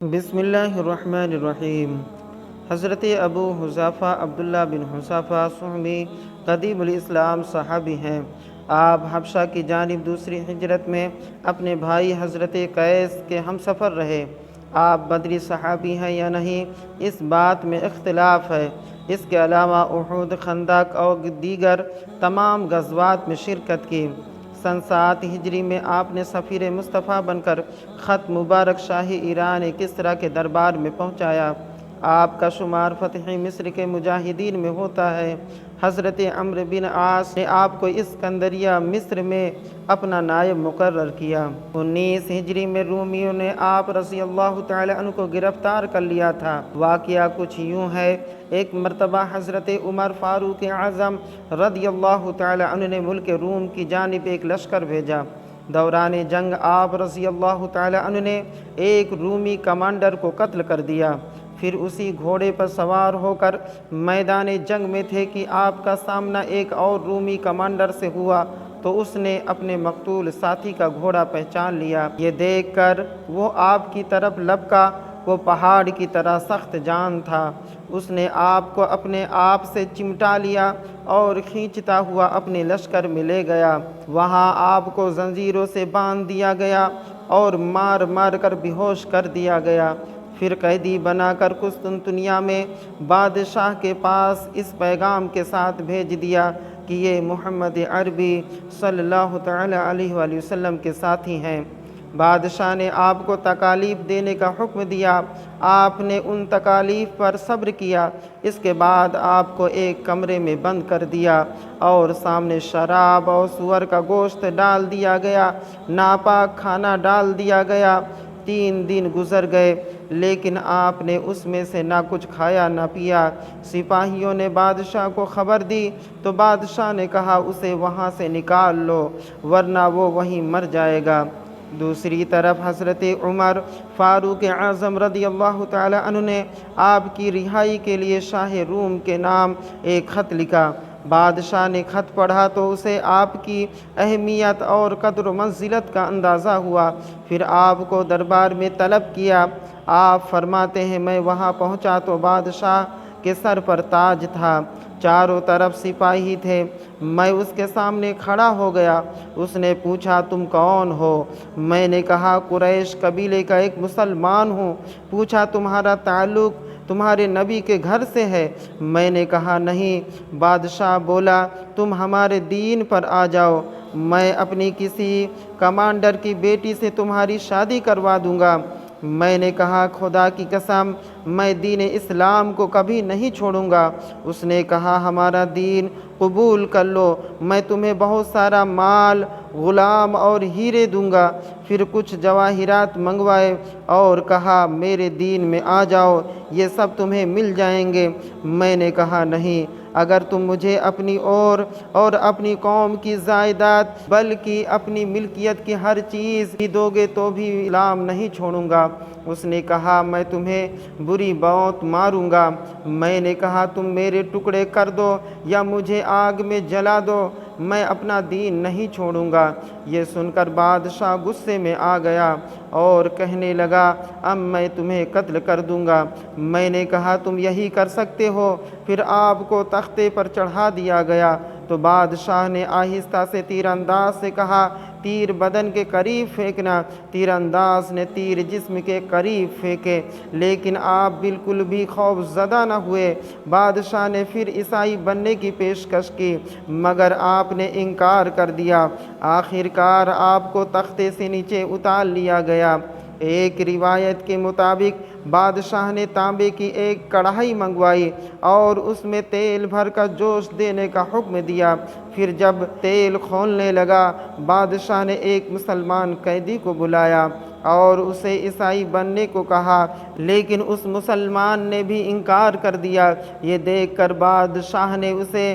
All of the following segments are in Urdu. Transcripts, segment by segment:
بسم اللہ الرحمن الرحیم۔ حضرت ابو حذیفہ عبداللہ بن حذیفہ صحابی قدیم الاسلام صحابی ہیں۔ آپ حبشہ کی جانب دوسری ہجرت میں اپنے بھائی حضرت قیس کے ہم سفر رہے۔ آپ بدری صحابی ہیں یا نہیں، اس بات میں اختلاف ہے۔ اس کے علاوہ احد، خندق اور دیگر تمام غزوات میں شرکت کی۔ سن 7 ہجری میں آپ نے سفیر مصطفیٰ بن کر خط مبارک شاہی ایران کسریٰ کے دربار میں پہنچایا۔ آپ کا شمار فتح مصر کے مجاہدین میں ہوتا ہے۔ حضرت عمرو بن عاص نے آپ کو اسکندریہ مصر میں اپنا نائب مقرر کیا۔ 19 ہجری میں رومیوں نے آپ رضی اللہ تعالی عنہ کو گرفتار کر لیا تھا۔ واقعہ کچھ یوں ہے، ایک مرتبہ حضرت عمر فاروق اعظم رضی اللہ تعالی عنہ نے ملک روم کی جانب ایک لشکر بھیجا۔ دوران جنگ آپ رضی اللہ تعالی عنہ نے ایک رومی کمانڈر کو قتل کر دیا۔ پھر اسی گھوڑے پر سوار ہو کر میدان جنگ میں تھے کہ آپ کا سامنا ایک اور رومی کمانڈر سے ہوا تو اس نے اپنے مقتول ساتھی کا گھوڑا پہچان لیا۔ یہ دیکھ کر وہ آپ کی طرف لپکا۔ وہ پہاڑ کی طرح سخت جان تھا۔ اس نے آپ کو اپنے آپ سے چمٹا لیا اور کھینچتا ہوا اپنے لشکر میں لے گیا۔ وہاں آپ کو زنجیروں سے باندھ دیا گیا اور مار مار کر بے ہوش کر دیا گیا۔ پھر قیدی بنا کر قسطنطنیہ میں بادشاہ کے پاس اس پیغام کے ساتھ بھیج دیا کہ یہ محمد عربی صلی اللہ تعالی علیہ وآلہ وسلم کے ساتھی ہیں۔ بادشاہ نے آپ کو تکالیف دینے کا حکم دیا۔ آپ نے ان تکالیف پر صبر کیا۔ اس کے بعد آپ کو ایک کمرے میں بند کر دیا اور سامنے شراب اور سور کا گوشت ڈال دیا گیا، ناپاک کھانا ڈال دیا گیا۔ 3 دن گزر گئے لیکن آپ نے اس میں سے نہ کچھ کھایا نہ پیا۔ سپاہیوں نے بادشاہ کو خبر دی تو بادشاہ نے کہا اسے وہاں سے نکال لو ورنہ وہ وہیں مر جائے گا۔ دوسری طرف حضرت عمر فاروق اعظم رضی اللہ تعالی عنہ نے آپ کی رہائی کے لیے شاہ روم کے نام ایک خط لکھا۔ بادشاہ نے خط پڑھا تو اسے آپ کی اہمیت اور قدر و منزلت کا اندازہ ہوا۔ پھر آپ کو دربار میں طلب کیا۔ آپ فرماتے ہیں میں وہاں پہنچا تو بادشاہ کے سر پر تاج تھا، چاروں طرف سپاہی تھے۔ میں اس کے سامنے کھڑا ہو گیا۔ اس نے پوچھا تم کون ہو؟ میں نے کہا قریش قبیلے کا ایک مسلمان ہوں۔ پوچھا تمہارا تعلق تمہارے نبی کے گھر سے ہے؟ میں نے کہا نہیں۔ بادشاہ بولا تم ہمارے دین پر آ جاؤ، میں اپنی کسی کمانڈر کی بیٹی سے تمہاری شادی کروا دوں گا۔ میں نے کہا خدا کی قسم میں دین اسلام کو کبھی نہیں چھوڑوں گا۔ اس نے کہا ہمارا دین قبول کر لو، میں تمہیں بہت سارا مال، غلام اور ہیرے دوں گا۔ پھر کچھ جواہرات منگوائے اور کہا میرے دین میں آ جاؤ، یہ سب تمہیں مل جائیں گے۔ میں نے کہا نہیں، اگر تم مجھے اپنی اور اپنی قوم کی جائیداد بلکہ اپنی ملکیت کی ہر چیز بھی دو گے تو بھی اسلام نہیں چھوڑوں گا۔ اس نے کہا میں تمہیں بری موت ماروں گا۔ میں نے کہا تم میرے ٹکڑے کر دو یا مجھے آگ میں جلا دو، میں اپنا دین نہیں چھوڑوں گا۔ یہ سن کر بادشاہ غصے میں آ گیا اور کہنے لگا اب میں تمہیں قتل کر دوں گا۔ میں نے کہا تم یہی کر سکتے ہو۔ پھر آپ کو تختے پر چڑھا دیا گیا تو بادشاہ نے آہستہ سے تیر انداز سے کہا تیر بدن کے قریب پھینکنا۔ تیر انداز نے تیر جسم کے قریب پھینکے لیکن آپ بالکل بھی خوف زدہ نہ ہوئے۔ بادشاہ نے پھر عیسائی بننے کی پیشکش کی مگر آپ نے انکار کر دیا۔ آخر کار آپ کو تختے سے نیچے اتار لیا گیا۔ ایک روایت کے مطابق بادشاہ نے تانبے کی ایک کڑاہی منگوائی اور اس میں تیل بھر کر جوش دینے کا حکم دیا۔ پھر جب تیل کھولنے لگا بادشاہ نے ایک مسلمان قیدی کو بلایا اور اسے عیسائی بننے کو کہا لیکن اس مسلمان نے بھی انکار کر دیا۔ یہ دیکھ کر بادشاہ نے اسے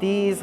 30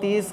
30